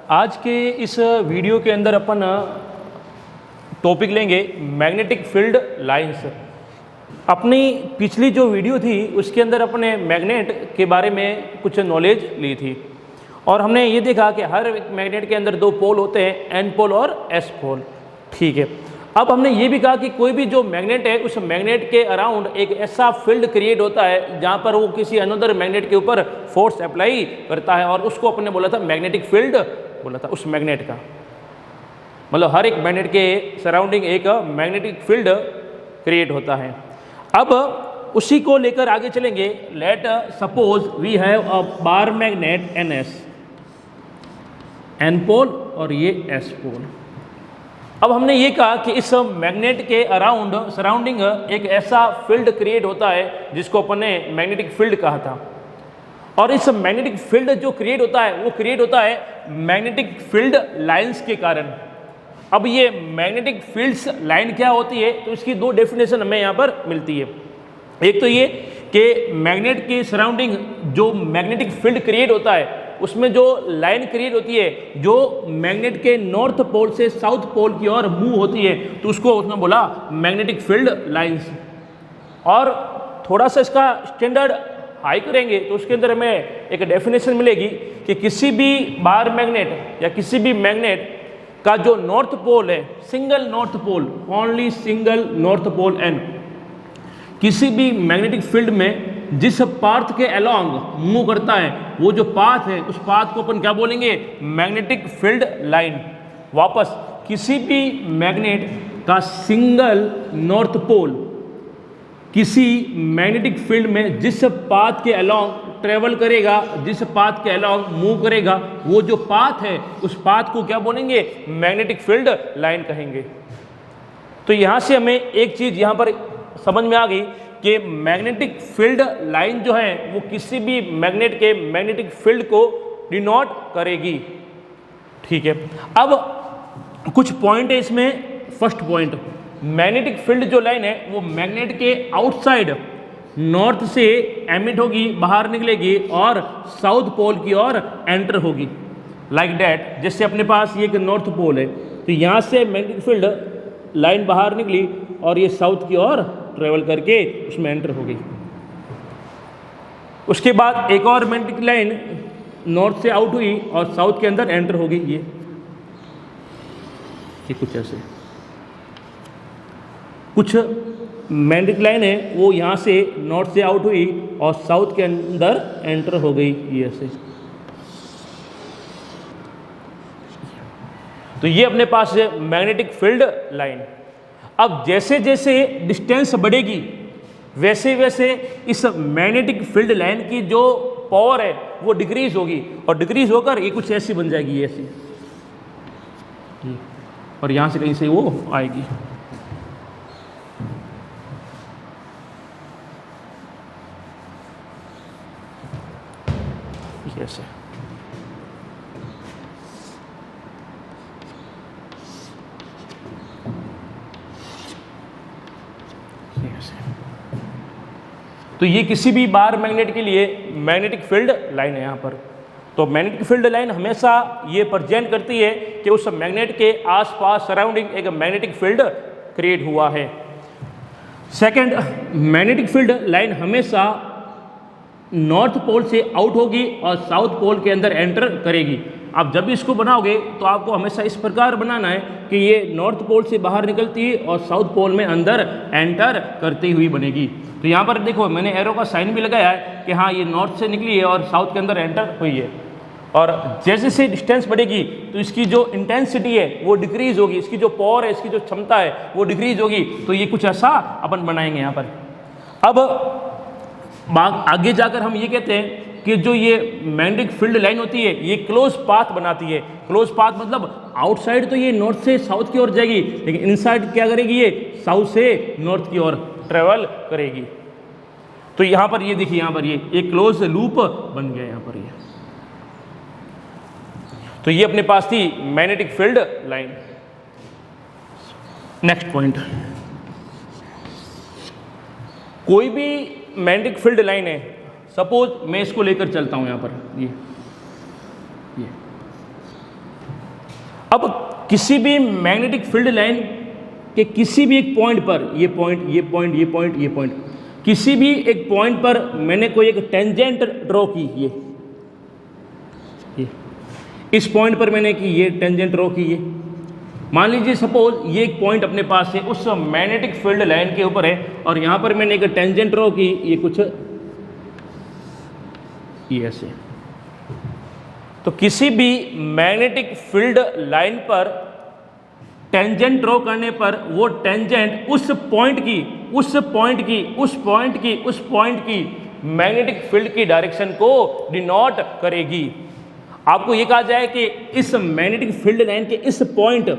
आज के इस वीडियो के अंदर अपन टॉपिक लेंगे मैग्नेटिक फील्ड लाइंस। अपनी पिछली जो वीडियो थी उसके अंदर अपने मैग्नेट के बारे में कुछ नॉलेज ली थी और हमने ये देखा कि हर एक मैग्नेट के अंदर दो पोल होते हैं, एन पोल और एस पोल। ठीक है, अब हमने ये भी कहा कि कोई भी जो मैग्नेट है उस मैग्नेट के अराउंड एक ऐसा फील्ड क्रिएट होता है जहाँ पर वो किसी अनदर मैग्नेट के ऊपर फोर्स अप्लाई करता है और उसको अपने बोला था मैग्नेटिक फील्ड बोला था। उस मैग्नेट का मतलब हर एक मैग्नेट के सराउंडिंग एक मैग्नेटिक फील्ड क्रिएट होता है। अब उसी को लेकर आगे चलेंगे। Let suppose we have a bar magnet N S, N pole और ये एस पोल। अब हमने ये कहा कि इस मैग्नेट के अराउंड सराउंडिंग एक ऐसा फील्ड क्रिएट होता है जिसको अपन ने मैग्नेटिक फील्ड कहा था। और इस मैग्नेटिक फील्ड जो क्रिएट होता है वो क्रिएट होता है मैग्नेटिक फील्ड लाइंस के कारण। अब ये मैग्नेटिक फील्ड्स लाइन क्या होती है, तो इसकी दो डेफिनेशन हमें यहाँ पर मिलती है। एक तो ये कि मैग्नेट के सराउंडिंग जो मैग्नेटिक फील्ड क्रिएट होता है उसमें जो लाइन क्रिएट होती है जो मैग्नेट के नॉर्थ पोल से साउथ पोल की ओर मूव होती है, तो उसको उसने बोला मैग्नेटिक फील्ड लाइंस। और थोड़ा सा इसका स्टैंडर्ड हाई करेंगे तो उसके अंदर हमें एक डेफिनेशन मिलेगी कि किसी भी बार मैग्नेट या किसी भी मैग्नेट का जो नॉर्थ पोल है, single north pole, only single north pole N, किसी भी मैग्नेटिक फील्ड में जिस पाथ के अलोंग मूव करता है वो जो पाथ है उस पाथ को अपन क्या बोलेंगे, मैग्नेटिक फील्ड लाइन। वापस किसी भी मैग्नेट का सिंगल नॉर्थ पोल किसी मैग्नेटिक फील्ड में जिस पाथ के अलोंग ट्रेवल करेगा, जिस पाथ के अलोंग मूव करेगा, वो जो पाथ है उस पाथ को क्या बोलेंगे, मैग्नेटिक फील्ड लाइन कहेंगे। तो यहाँ से हमें एक चीज़ यहाँ पर समझ में आ गई कि मैग्नेटिक फील्ड लाइन जो है वो किसी भी मैग्नेट के मैग्नेटिक फील्ड को डिनोट करेगी। ठीक है, अब कुछ पॉइंट है इसमें। फर्स्ट पॉइंट, मैग्नेटिक फील्ड जो लाइन है वो मैग्नेट के आउटसाइड नॉर्थ से एमिट होगी, बाहर निकलेगी और साउथ पोल की ओर एंटर होगी। लाइक दैट, जैसे अपने पास ये एक नॉर्थ पोल है तो यहाँ से मैग्नेटिक फील्ड लाइन बाहर निकली और ये साउथ की ओर ट्रेवल करके उसमें एंटर हो गई। उसके बाद एक और मैग्नेटिक लाइन नॉर्थ से आउट हुई और साउथ के अंदर एंटर हो गई। ये कुछ ऐसे कुछ मैग्नेटिक लाइन है वो यहाँ से नॉर्थ से आउट हुई और साउथ के अंदर एंटर हो गई। ये ऐसे, तो ये अपने पास है मैग्नेटिक फील्ड लाइन। अब जैसे जैसे डिस्टेंस बढ़ेगी वैसे वैसे इस मैग्नेटिक फील्ड लाइन की जो पावर है वो डिक्रीज होगी और डिक्रीज होकर ये कुछ ऐसी बन जाएगी, ऐसी, और यहाँ से कहीं से वो आएगी। ऐसे तो ये किसी भी बार मैग्नेट के लिए मैग्नेटिक फील्ड लाइन है यहाँ पर। तो मैग्नेटिक फील्ड लाइन हमेशा ये प्रेजेंट करती है कि उस मैग्नेट के आसपास सराउंडिंग एक मैग्नेटिक फील्ड क्रिएट हुआ है। सेकंड, मैग्नेटिक फील्ड लाइन हमेशा नॉर्थ पोल से आउट होगी और साउथ पोल के अंदर एंटर करेगी। आप जब भी इसको बनाओगे तो आपको हमेशा इस प्रकार बनाना है कि ये नॉर्थ पोल से बाहर निकलती है और साउथ पोल में अंदर एंटर करती हुई बनेगी। तो यहाँ पर देखो मैंने एरो का साइन भी लगाया है कि हाँ ये नॉर्थ से निकली है और साउथ के अंदर एंटर हुई है। और जैसे जैसे डिस्टेंस बढ़ेगी तो इसकी जो इंटेंसिटी है वो डिक्रीज होगी, इसकी जो पावर है, इसकी जो क्षमता है वो डिक्रीज होगी। तो ये कुछ ऐसा अपन बनाएंगे यहाँ पर। अब आगे जाकर हम ये कहते हैं कि जो ये मैग्नेटिक फील्ड लाइन होती है ये क्लोज पाथ बनाती है। क्लोज पाथ मतलब आउटसाइड तो ये नॉर्थ से साउथ की ओर जाएगी, लेकिन इनसाइड क्या करेगी, ये साउथ से नॉर्थ की ओर ट्रेवल करेगी। तो यहाँ पर ये देखिए, यहाँ पर ये एक क्लोज लूप बन गया यहाँ पर ये। तो ये अपने पास थी magnetic field line. Next point, कोई भी मैग्नेटिक फील्ड लाइन है, सपोज मैं इसको लेकर चलता हूं यहां पर, ये अब किसी भी मैग्नेटिक फील्ड लाइन के किसी भी एक पॉइंट पर, ये पॉइंट, ये पॉइंट, ये पॉइंट, ये पॉइंट, किसी भी एक पॉइंट पर मैंने कोई एक टेंजेंट ड्रॉ की, ये इस पॉइंट पर मैंने की, ये टेंजेंट ड्रॉ की, ये मान लीजिए सपोज ये एक पॉइंट अपने पास है, उस मैग्नेटिक फील्ड लाइन के ऊपर है, और यहां पर मैंने एक टेंजेंट ड्रॉ की, ये कुछ ये ऐसे। तो किसी भी मैग्नेटिक फील्ड लाइन पर टेंजेंट ड्रॉ करने पर वो टेंजेंट उस पॉइंट की मैग्नेटिक फील्ड की डायरेक्शन को डिनोट करेगी। आपको ये कहा जाए कि इस मैग्नेटिक फील्ड लाइन के इस पॉइंट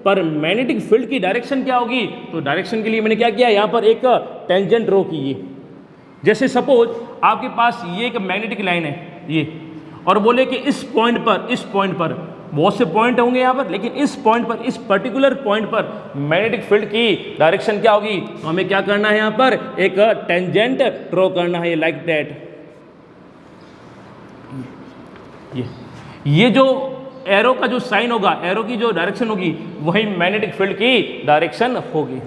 पर मैग्नेटिक फील्ड की डायरेक्शन क्या होगी, तो डायरेक्शन के लिए मैंने क्या किया, यहां पर एक टेंजेंट ड्रॉ की। जैसे सपोज आपके पास ये एक मैग्नेटिक लाइन है ये, और बोले कि इस पॉइंट पर बहुत से पॉइंट होंगे यहाँ पर, लेकिन इस पॉइंट पर, इस पर्टिकुलर पॉइंट पर मैग्नेटिक फील्ड की डायरेक्शन क्या होगी, तो हमें क्या करना है, यहाँ पर एक टेंजेंट ड्रॉ करना है, लाइक दैट। ये जो एरो का जो साइन होगा, एरो की जो डायरेक्शन होगी, वही मैग्नेटिक फील्ड की डायरेक्शन होगी।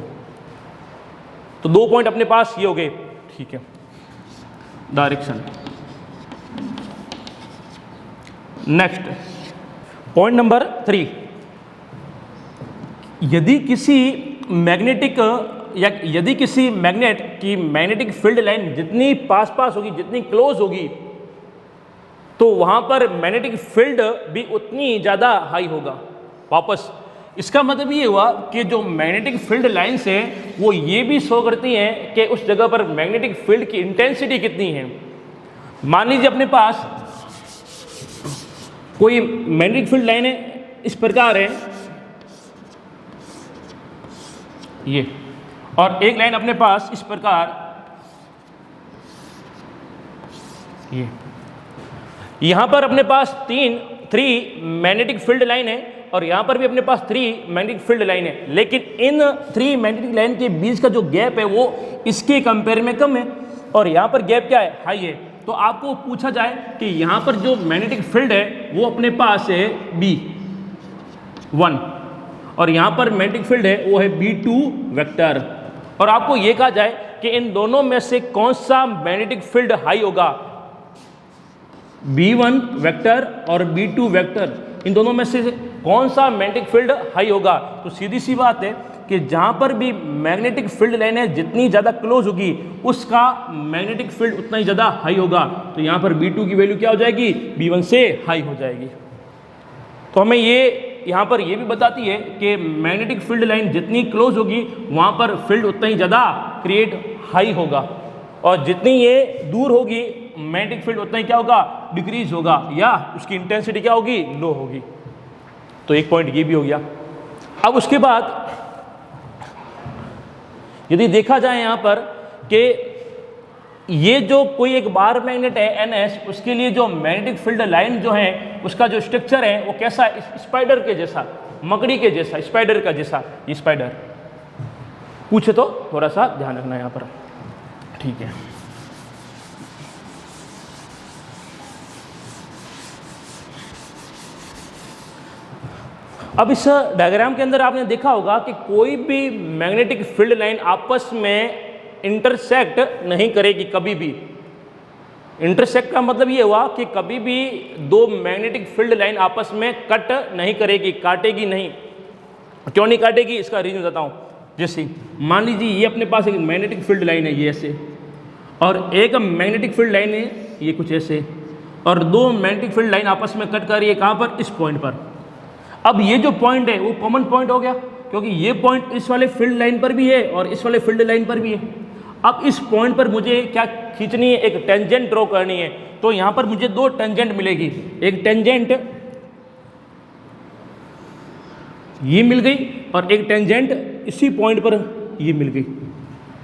तो 2 पॉइंट अपने पास ये हो गए, ठीक है, डायरेक्शन। नेक्स्ट पॉइंट नंबर 3, यदि किसी मैग्नेटिक या यदि किसी मैग्नेट की मैग्नेटिक फील्ड लाइन जितनी पास होगी, जितनी क्लोज होगी, तो वहां पर मैग्नेटिक फील्ड भी उतनी ज़्यादा हाई होगा। वापस इसका मतलब ये हुआ कि जो मैग्नेटिक फील्ड लाइन्स हैं वो ये भी शो करती हैं कि उस जगह पर मैग्नेटिक फील्ड की इंटेंसिटी कितनी है। मान लीजिए अपने पास कोई मैग्नेटिक फील्ड लाइन है, इस प्रकार है ये, और एक लाइन अपने पास इस प्रकार ये, यहां पर अपने पास 3 मैग्नेटिक फील्ड लाइन है, और यहां पर भी अपने पास 3 मैग्नेटिक फील्ड लाइन है, लेकिन इन 3 मैग्नेटिक लाइन के बीच का जो गैप है वो इसके कंपेयर में कम है, और यहां पर गैप क्या है, हाई है। तो आपको पूछा जाए कि यहां पर जो मैग्नेटिक फील्ड है वो अपने पास है B1, और यहां पर मैग्नेटिक फील्ड है वो है B2 वेक्टर, और आपको ये कहा जाए कि इन दोनों में से कौन सा मैग्नेटिक फील्ड हाई होगा, B1 वेक्टर और B2 वेक्टर, इन दोनों में से कौन सा मैग्नेटिक फील्ड हाई होगा। तो सीधी सी बात है कि जहां पर भी मैग्नेटिक फील्ड लाइन है जितनी ज़्यादा क्लोज होगी उसका मैग्नेटिक फील्ड उतना ही ज़्यादा हाई होगा। तो यहां पर B2 की वैल्यू क्या हो जाएगी, B1 से हाई हो जाएगी। तो हमें ये यहाँ पर ये भी बताती है कि मैग्नेटिक फील्ड लाइन जितनी क्लोज होगी वहाँ पर फील्ड उतना ही ज़्यादा क्रिएट हाई होगा, और जितनी ये दूर होगी मैग्नेटिक फील्ड उतना ही क्या होगा, डिक्रीज होगा, या उसकी इंटेंसिटी क्या होगी, लो होगी। तो एक पॉइंट ये भी हो गया। अब उसके बाद यदि देखा जाए यहाँ पर कि ये जो कोई एक बार मैग्नेट है NS, उसके लिए जो मैग्नेटिक फील्ड लाइन जो है उसका जो स्ट्रक्चर है वो कैसा है, स्पाइडर के जैसा, मकड़ी के जैसा, स्पाइडर का जैसा। ये स्पाइडर पूछे तो थोड़ा सा ध्यान रखना यहाँ पर, ठीक है। अब इस डायग्राम के अंदर आपने देखा होगा कि कोई भी मैग्नेटिक फील्ड लाइन आपस में इंटरसेक्ट नहीं करेगी कभी भी। इंटरसेक्ट का मतलब ये हुआ कि कभी भी 2 मैग्नेटिक फील्ड लाइन आपस में कट नहीं करेगी, काटेगी नहीं। क्यों नहीं काटेगी, इसका रीजन बताता हूँ। जैसे मान लीजिए ये अपने पास एक मैग्नेटिक फील्ड लाइन है, ये ऐसे, और एक मैग्नेटिक फील्ड लाइन है ये कुछ ऐसे, और 2 मैग्नेटिक फील्ड लाइन आपस में कट कर रही है कहाँ पर, इस पॉइंट पर। अब ये जो पॉइंट है वो कॉमन पॉइंट हो गया, क्योंकि ये पॉइंट इस वाले फील्ड लाइन पर भी है और इस वाले फील्ड लाइन पर भी है। अब इस पॉइंट पर मुझे क्या खींचनी है, एक टेंजेंट ड्रॉ करनी है। तो यहाँ पर मुझे 2 टेंजेंट मिलेगी, एक टेंजेंट ये मिल गई और एक टेंजेंट इसी पॉइंट पर ये मिल गई।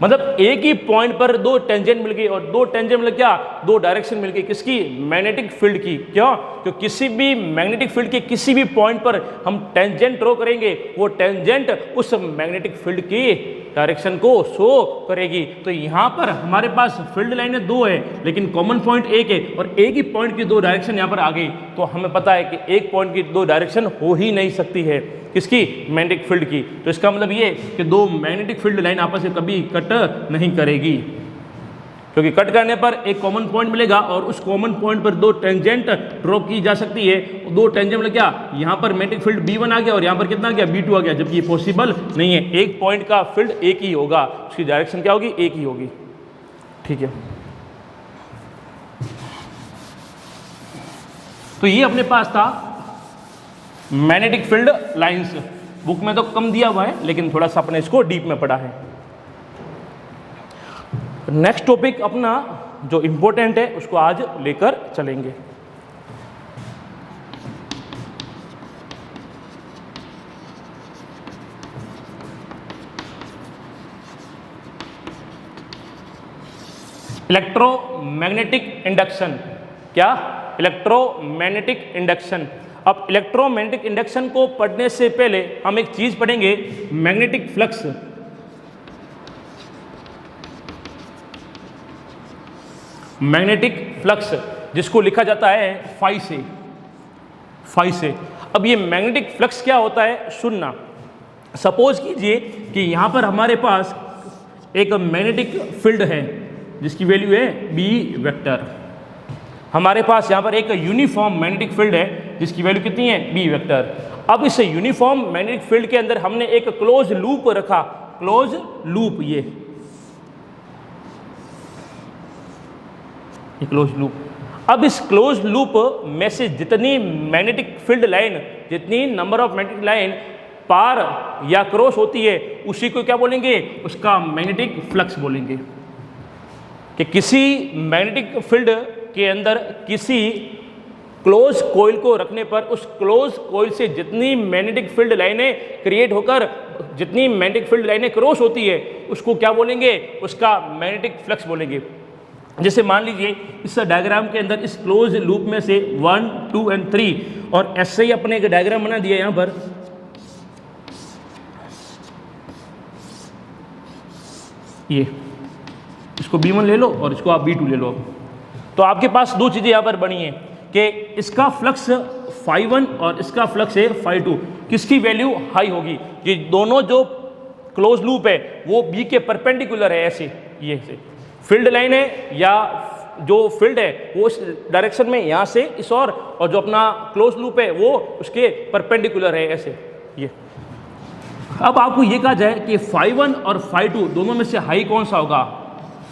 मतलब एक ही पॉइंट पर 2 टेंजेंट मिल गई, और 2 टेंजेंट मतलब क्या, 2 डायरेक्शन मिल गई। किसकी, मैग्नेटिक फील्ड की। क्यों, क्योंकि किसी भी मैग्नेटिक फील्ड के किसी भी पॉइंट पर हम टेंजेंट ड्रॉ करेंगे, वो टेंजेंट उस मैग्नेटिक फील्ड की डायरेक्शन को शो करेगी। तो यहाँ पर हमारे पास फील्ड लाइनें दो है लेकिन कॉमन पॉइंट एक है और एक ही पॉइंट की दो डायरेक्शन यहाँ पर आ गई, तो हमें पता है कि एक पॉइंट की दो डायरेक्शन हो ही नहीं सकती है, किसकी, मैग्नेटिक फील्ड की। तो इसका मतलब ये कि दो मैग्नेटिक फील्ड लाइन आपस में कभी कट नहीं करेगी, क्योंकि कट करने पर एक कॉमन पॉइंट मिलेगा और उस कॉमन पॉइंट पर दो टेंजेंट ड्रॉ की जा सकती है। दो टेंजेंट मतलब क्या, यहाँ पर मैग्नेटिक फील्ड B1 आ गया और यहाँ पर कितना आ गया, B2 आ गया, जबकि ये पॉसिबल नहीं है। एक पॉइंट का फील्ड एक ही होगा, उसकी डायरेक्शन क्या होगी, एक ही होगी। ठीक है, तो ये अपने पास था मैग्नेटिक फील्ड लाइंस। बुक में तो कम दिया हुआ है लेकिन थोड़ा सा अपने इसको डीप में पढ़ा है। नेक्स्ट टॉपिक अपना जो इंपॉर्टेंट है उसको आज लेकर चलेंगे। Electromagnetic induction. क्या, इलेक्ट्रोमैग्नेटिक इंडक्शन। अब इलेक्ट्रोमैग्नेटिक इंडक्शन को पढ़ने से पहले हम एक चीज पढ़ेंगे, मैग्नेटिक फ्लक्स। मैग्नेटिक फ्लक्स जिसको लिखा जाता है फाई से। अब ये मैग्नेटिक फ्लक्स क्या होता है सुनना। सपोज कीजिए कि यहाँ पर हमारे पास एक मैग्नेटिक फील्ड है जिसकी वैल्यू है B वेक्टर। हमारे पास यहाँ पर एक यूनिफॉर्म मैग्नेटिक फील्ड है जिसकी वैल्यू कितनी है, B वेक्टर। अब इस यूनिफॉर्म मैग्नेटिक फील्ड के अंदर हमने एक क्लोज लूप रखा, क्लोज लूप, ये क्लोज लूप। अब इस क्लोज लूप में से जितनी मैग्नेटिक फील्ड लाइन, जितनी नंबर ऑफ मैग्नेटिक लाइन पार या क्रॉस होती है उसी को क्या बोलेंगे, उसका मैग्नेटिक फ्लक्स बोलेंगे। कि किसी मैग्नेटिक फील्ड के अंदर किसी क्लोज कॉइल को रखने पर उस क्लोज कॉइल से जितनी मैग्नेटिक फील्ड लाइनें क्रिएट होकर जितनी मैग्नेटिक फील्ड लाइनें क्रॉस होती है उसको क्या बोलेंगे, उसका मैग्नेटिक फ्लक्स बोलेंगे। जैसे मान लीजिए इस डायग्राम के अंदर इस क्लोज लूप में से 1, 2 और 3 और ऐसे ही अपने एक डायग्राम बना दिया यहां पर। ये इसको B1 ले लो और इसको आप B2 ले लो। तो आपके पास दो चीजें यहां पर बनी है कि इसका फ्लक्स φ1 और इसका फ्लक्स है φ2, किसकी वैल्यू हाई होगी। ये दोनों जो क्लोज लूप है वो B के परपेंडिकुलर है, ऐसे ये से फील्ड लाइन है या जो फील्ड है वो इस डायरेक्शन में यहाँ से इस और जो अपना क्लोज लूप है वो उसके परपेंडिकुलर है, ऐसे ये। अब आपको ये कहा जाए कि φ1 और φ2 दोनों में से हाई कौन सा होगा,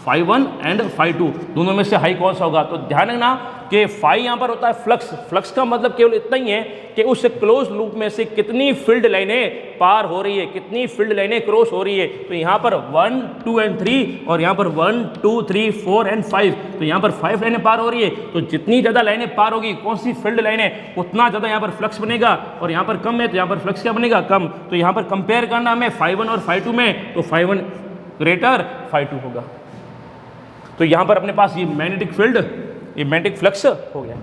φ1 एंड φ2 दोनों में से हाई कौन सा होगा। तो ध्यान रखना कि फाई यहाँ पर होता है फ्लक्स। फ्लक्स का मतलब केवल इतना ही है कि उस क्लोज लूप में से कितनी फील्ड लाइनें पार हो रही है, कितनी फील्ड लाइनें क्रॉस हो रही है। तो यहाँ पर 1, 2 और 3 और यहाँ पर 1, 2, 3, 4 और 5, तो यहाँ पर 5 लाइनें पार हो रही है। तो जितनी ज़्यादा लाइनें पार होगी कौन सी फील्ड लाइनें, उतना ज़्यादा यहाँ पर फ्लक्स बनेगा। और यहाँ पर कम है तो यहाँ पर फ्लक्स क्या बनेगा, कम। तो यहाँ पर कंपेयर करना हमें φ1 और φ2 में, तो φ1 ग्रेटर φ2 होगा। तो यहाँ पर अपने पास ये मैग्नेटिक फील्ड, ये मैग्नेटिक फ्लक्स हो गया।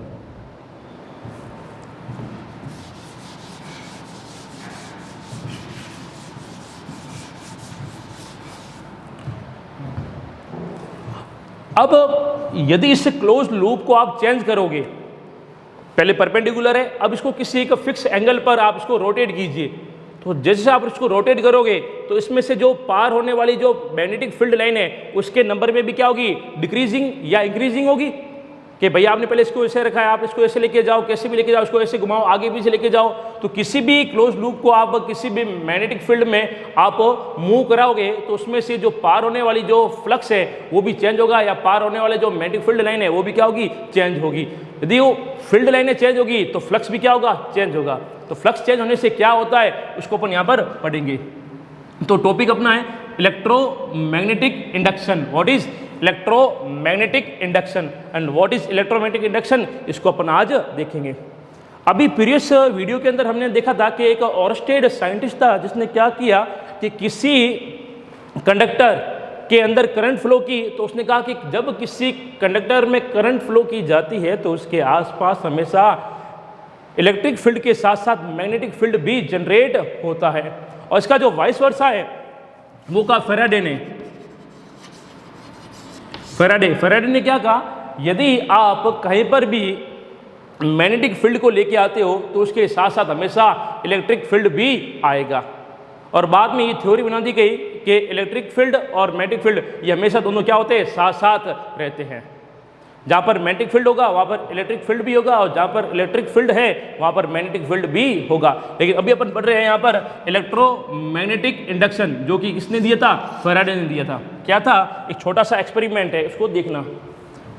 अब यदि इस क्लोज लूप को आप चेंज करोगे, पहले परपेंडिकुलर है, अब इसको किसी एक फिक्स एंगल पर आप इसको रोटेट कीजिए। तो जैसे आप इसको रोटेट करोगे तो इसमें से जो पार होने वाली जो मैग्नेटिक फील्ड लाइन है उसके नंबर में भी क्या होगी, डिक्रीजिंग या इंक्रीजिंग होगी। कि भैया आपने पहले इसको ऐसे रखा है, आप इसको ऐसे लेके जाओ, कैसे भी लेके जाओ, इसको ऐसे घुमाओ, आगे पीछे लेके जाओ। तो किसी भी क्लोज लूप को आप किसी भी मैग्नेटिक फील्ड में आप मूव कराओगे तो उसमें से जो पार होने वाली जो फ्लक्स है वो भी चेंज होगा, या पार होने वाले जो मैग्नेटिक फील्ड लाइन है वो भी क्या होगी, चेंज होगी। यदि वो फील्ड लाइनें चेंज होगी तो फ्लक्स भी क्या होगा, चेंज होगा। तो फ्लक्स चेंज होने से क्या होता है उसको अपन यहाँ पर पढ़ेंगे। तो टॉपिक अपना है electromagnetic induction. What is electromagnetic induction and what is electromagnetic induction, इसको अपन आज देखेंगे। अभी प्रीवियस वीडियो के अंदर हमने देखा था कि एक ऑरस्टेड साइंटिस्ट था जिसने क्या किया कि किसी कंडक्टर के अंदर करंट फ्लो की, तो उसने कहा कि जब किसी कंडक्टर में करंट फ्लो की जाती है तो उसके आसपास हमेशा इलेक्ट्रिक फील्ड के साथ साथ मैग्नेटिक फील्ड भी जनरेट होता है। और इसका जो वाइस वर्सा है वो कहा फैराडे ने। फैराडे ने क्या कहा, यदि आप कहीं पर भी मैग्नेटिक फील्ड को लेके आते हो तो उसके साथ साथ हमेशा इलेक्ट्रिक फील्ड भी आएगा। और बाद में ये थ्योरी बना दी गई कि इलेक्ट्रिक फील्ड और मैग्नेटिक फील्ड ये हमेशा दोनों क्या होते हैं, साथ साथ रहते हैं। जहाँ पर मैग्नेटिक फील्ड होगा वहाँ पर इलेक्ट्रिक फील्ड भी होगा, और जहाँ पर इलेक्ट्रिक फील्ड है वहाँ पर मैग्नेटिक फील्ड भी होगा। लेकिन अभी अपन पढ़ रहे हैं यहाँ पर इलेक्ट्रोमैग्नेटिक इंडक्शन, जो कि किसने दिया था, फैराडे ने दिया था। क्या था, एक छोटा सा एक्सपेरिमेंट है, उसको देखना।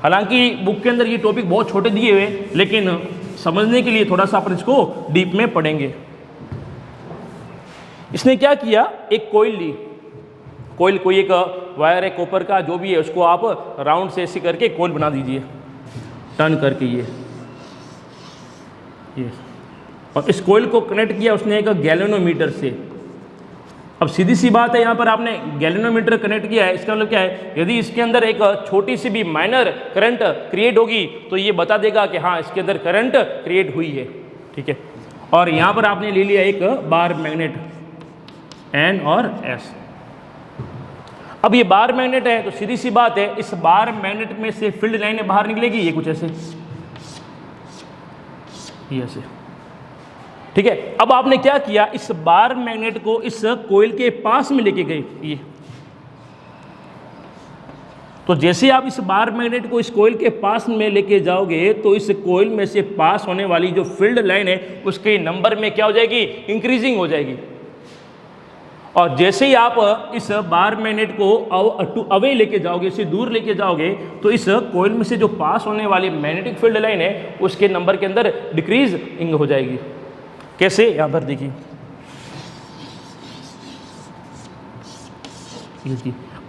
हालांकि बुक के अंदर ये टॉपिक बहुत छोटे दिए हुए, लेकिन समझने के लिए थोड़ा सा अपन इसको डीप में पढ़ेंगे। इसने क्या किया, एक कॉइल ली, कॉइल कोई एक वायर है कॉपर का जो भी है, उसको आप राउंड से ऐसे करके कॉइल बना दीजिए, टर्न करके ये। और इस कॉइल को कनेक्ट किया उसने एक गैल्वेनोमीटर से। अब सीधी सी बात है, यहाँ पर आपने गैल्वेनोमीटर कनेक्ट किया है, इसका मतलब क्या है, यदि इसके अंदर एक छोटी सी भी माइनर करंट क्रिएट होगी तो ये बता देगा कि हाँ इसके अंदर करंट क्रिएट हुई है, ठीक है। और यहाँ पर आपने ले लिया एक बार मैग्नेट N और S। अब ये बार मैग्नेट है तो सीधी सी बात है, इस बार मैग्नेट में से फील्ड लाइनें बाहर निकलेगी, ये कुछ ऐसे, ये ऐसे, ठीक है। अब आपने क्या किया, इस बार मैग्नेट को इस कॉइल के पास में लेके गए, ये। तो जैसे आप इस बार मैग्नेट को इस कॉइल के पास में लेके जाओगे तो इस कॉइल में से पास होने वाली जो फील्ड लाइन है उसके नंबर में क्या हो जाएगी, इंक्रीजिंग हो जाएगी। और जैसे ही आप इस बार मैग्नेट को अवे लेके जाओगे, इसे दूर लेके जाओगे, तो इस कॉइल में से जो पास होने वाली मैग्नेटिक फील्ड लाइन है उसके नंबर के अंदर डिक्रीजिंग हो जाएगी। कैसे, यहां पर देखिए,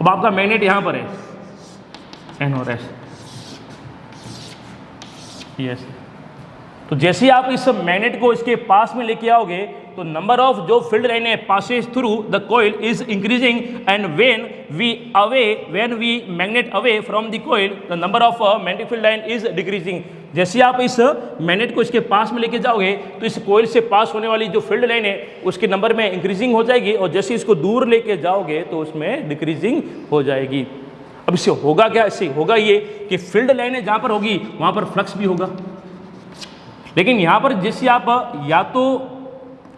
अब आपका मैग्नेट यहां पर है N और S, यस। तो जैसे ही आप इस मैग्नेट को इसके पास में लेके आओगे तो नंबर ऑफ जो फील्ड लाइन है passes through the coil is increasing, and when we magnet away from the coil the number of magnetic field line is decreasing. जैसे आप इस मैग्नेट को इसके पास में लेके जाओगे तो इस कॉइल से पास होने वाली जो फील्ड लाइन है उसके नंबर में इंक्रीजिंग हो जाएगी, और जैसे इसको दूर लेके जाओगे तो उसमें डिक्रीजिंग हो जाएगी। अब इससे होगा क्या, इससे होगा ये कि फील्ड लाइनें जहां पर होगी वहां पर फ्लक्स भी होगा। लेकिन यहां पर जैसे आप या तो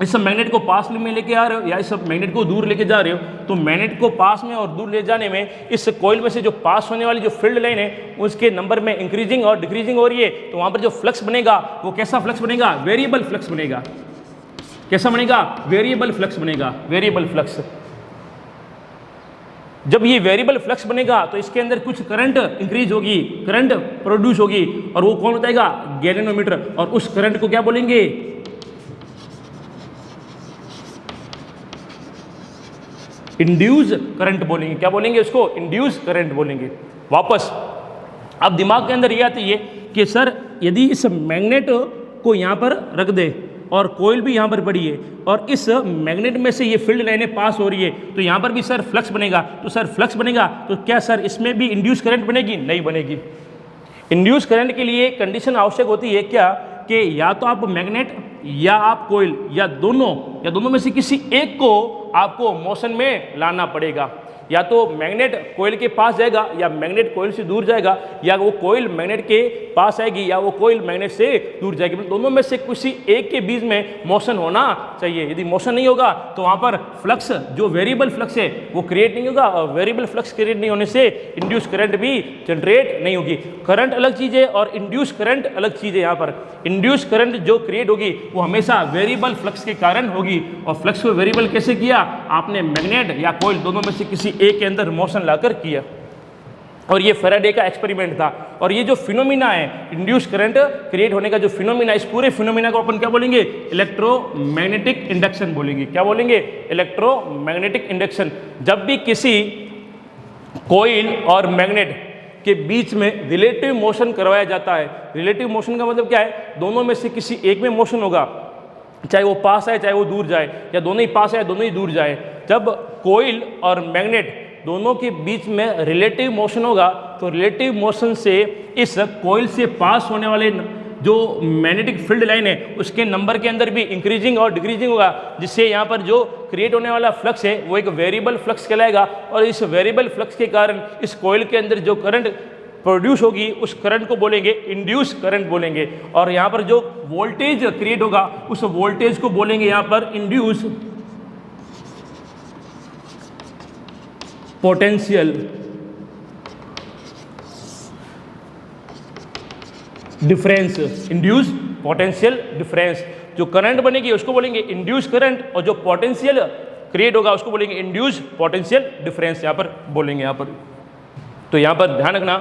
इस मैग्नेट को पास में लेके आ रहे हो या इस मैग्नेट को दूर लेके जा रहे हो, तो मैग्नेट को पास में और दूर ले जाने में इस कॉइल में से जो पास होने वाली जो फील्ड लाइन है उसके नंबर में इंक्रीजिंग और डिक्रीजिंग हो रही है। तो वहां पर जो फ्लक्स बनेगा वो कैसा फ्लक्स बनेगा, वेरिएबल फ्लक्स बनेगा। कैसा बनेगा, वेरिएबल फ्लक्स बनेगा, वेरिएबल फ्लक्स। जब ये वेरिएबल फ्लक्स बनेगा तो इसके अंदर कुछ करंट इंक्रीज होगी, करंट प्रोड्यूस होगी, और वो कौन बताएगा, गैल्वेनोमीटर। और उस करंट को क्या बोलेंगे, इंड्यूस करंट बोलेंगे। क्या बोलेंगे उसको, इंड्यूस करंट बोलेंगे। वापस अब दिमाग के अंदर ये आती है कि सर यदि इस मैग्नेट को यहाँ पर रख दे और कॉइल भी यहाँ पर पड़ी है और इस मैग्नेट में से ये फील्ड लाइनें पास हो रही है, तो यहाँ पर भी सर फ्लक्स बनेगा। तो सर फ्लक्स बनेगा तो क्या सर इसमें भी इंड्यूस करंट बनेगी, नहीं बनेगी। इंड्यूस करंट के लिए कंडीशन आवश्यक होती है क्या, कि या तो आप मैग्नेट या आप कॉइल या दोनों में से किसी एक को आपको मोशन में लाना पड़ेगा। या तो मैग्नेट कॉइल के पास जाएगा या मैग्नेट कॉइल से दूर जाएगा, या वो कॉइल मैग्नेट के पास आएगी या वो कॉइल मैग्नेट से दूर जाएगी। दोनों में से किसी एक के बीच में मोशन होना चाहिए। यदि मोशन नहीं होगा तो वहाँ पर फ्लक्स, जो वेरिएबल फ्लक्स है वो क्रिएट नहीं होगा, और वेरिएबल फ्लक्स क्रिएट नहीं होने से इंड्यूस करंट भी जनरेट नहीं होगी। करंट अलग चीज़ है और इंड्यूस करंट अलग चीज़ है। यहाँ पर इंड्यूस करंट जो क्रिएट होगी वो हमेशा वेरिएबल फ्लक्स के कारण होगी। और फ्लक्स को वेरिएबल कैसे किया, आपने मैग्नेट या कॉइल दोनों में से किसी एक के अंदर मोशन लाकर किया। और ये फैराडे का एक्सपेरिमेंट था। और ये जो फिनोमिना है, इंड्यूस करंट क्रिएट होने का जो फिनोमिना, इस पूरे फिनोमिना को अपन क्या बोलेंगे, इलेक्ट्रोमैग्नेटिक इंडक्शन बोलेंगे। क्या बोलेंगे, इलेक्ट्रोमैग्नेटिक इंडक्शन। जब भी किसी कॉइल और मैग्नेट के बीच में रिलेटिव मोशन करवाया जाता है, रिलेटिव मोशन का मतलब क्या है, दोनों में से किसी एक में मोशन होगा, चाहे वो पास आए चाहे वो दूर जाए, या दोनों ही पास आए दोनों ही दूर जाए। जब कॉइल और मैग्नेट दोनों के बीच में रिलेटिव मोशन होगा तो रिलेटिव मोशन से इस कॉइल से पास होने वाले जो मैग्नेटिक फील्ड लाइन है उसके नंबर के अंदर भी इंक्रीजिंग और डिक्रीजिंग होगा, जिससे यहाँ पर जो क्रिएट होने वाला फ्लक्स है वो एक वेरिएबल फ्लक्स कहलाएगा। और इस वेरिएबल फ्लक्स के कारण इस कॉइल के अंदर जो करंट प्रोड्यूस होगी उस करंट को बोलेंगे इंड्यूस करंट बोलेंगे। और यहाँ पर जो वोल्टेज क्रिएट होगा उस वोल्टेज को बोलेंगे यहाँ पर induce potential difference. Induce potential difference, जो करंट बनेगी उसको बोलेंगे इंड्यूस करंट, और जो पोटेंशियल क्रिएट होगा उसको बोलेंगे इंड्यूस पोटेंशियल डिफरेंस यहाँ पर बोलेंगे। यहाँ पर तो यहाँ पर ध्यान रखना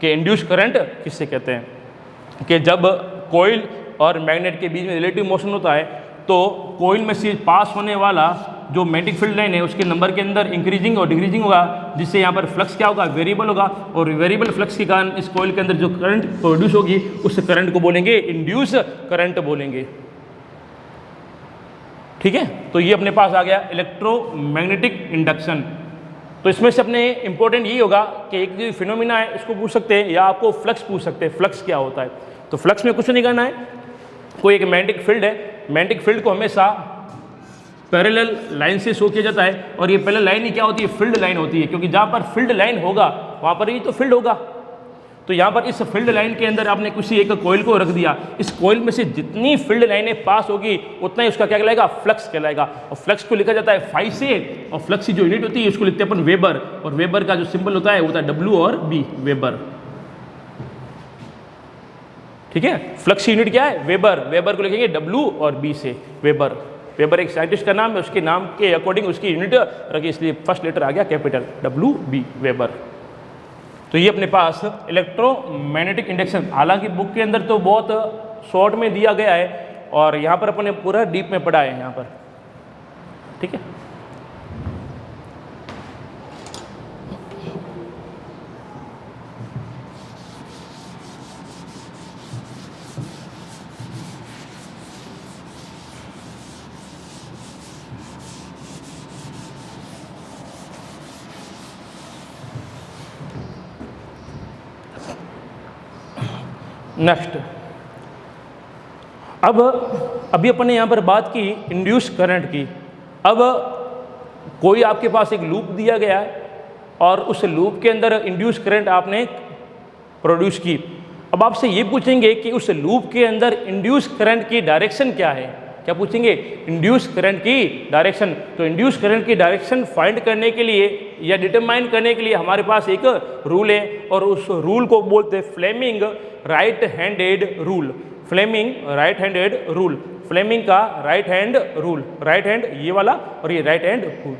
कि इंड्यूस करंट किससे कहते हैं कि जब कॉइल और मैग्नेट के बीच में रिलेटिव मोशन होता है तो कॉइल में से पास होने वाला जो मैग्नेटिक फील्ड लाइन है उसके नंबर के अंदर इंक्रीजिंग और डिक्रीजिंग होगा, जिससे यहाँ पर फ्लक्स क्या होगा, वेरिएबल होगा। और वेरिएबल फ्लक्स के कारण इस कॉइल के अंदर जो करंट प्रोड्यूस होगी उस करंट को बोलेंगे इंड्यूस करंट बोलेंगे। ठीक है, तो ये अपने पास आ गया इलेक्ट्रोमैग्नेटिक इंडक्शन। तो इसमें से अपने इंपॉर्टेंट यही होगा कि एक जो फिनोमिना है उसको पूछ सकते हैं या आपको फ्लक्स पूछ सकते हैं, फ्लक्स क्या होता है। तो फ्लक्स में कुछ नहीं करना है, कोई एक मैग्नेटिक फील्ड है, मैग्नेटिक फील्ड को हमेशा पैरेलल लाइन से शो किया जाता है। और ये पैरेलल लाइन ही क्या होती है, फील्ड लाइन होती है, क्योंकि जहाँ पर फील्ड लाइन होगा वहाँ पर ही तो फील्ड होगा। तो यहाँ पर इस फील्ड लाइन के अंदर आपने किसी एक कॉइल को रख दिया, इस कॉइल में से जितनी फील्ड लाइनें पास होगी उतना ही उसका क्या कहलाएगा, फ्लक्स कहलाएगा। और फ्लक्स को लिखा जाता है फाई से, और फ्लक्स की जो यूनिट होती है उसको लिखते हैं अपन वेबर, और वेबर का जो सिंबल होता है वो होता है डब्ल्यू और बी, वेबर। ठीक है, फ्लक्स की यूनिट क्या है, वेबर, वेबर को लिखेंगे डब्ल्यू और बी से, वेबर। वेबर एक साइंटिस्ट का नाम है, उसके नाम के अकॉर्डिंग उसकी यूनिट रखी, इसलिए फर्स्ट लेटर आ गया कैपिटल डब्ल्यू बी, वेबर। तो ये अपने पास इलेक्ट्रोमैग्नेटिक इंडक्शन, हालांकि बुक के अंदर तो बहुत शॉर्ट में दिया गया है और यहाँ पर अपने पूरा डीप में पढ़ा है यहाँ पर। ठीक है, नेक्स्ट अब अभी अपन ने यहाँ पर बात की इंड्यूस करंट की। अब कोई आपके पास एक लूप दिया गया है और उस लूप के अंदर इंड्यूस करंट आपने प्रोड्यूस की। अब आपसे ये पूछेंगे कि उस लूप के अंदर इंड्यूस करंट की डायरेक्शन क्या है, क्या पूछेंगे, इंड्यूस करंट की डायरेक्शन। तो इंड्यूस करंट की डायरेक्शन फाइंड करने के लिए या डिटरमाइन करने के लिए हमारे पास एक रूल है और उस रूल को बोलते हैं Fleming right handed rule. Fleming right handed rule, Fleming का right hand rule, right hand ये वाला और ये राइट हैंड रूल।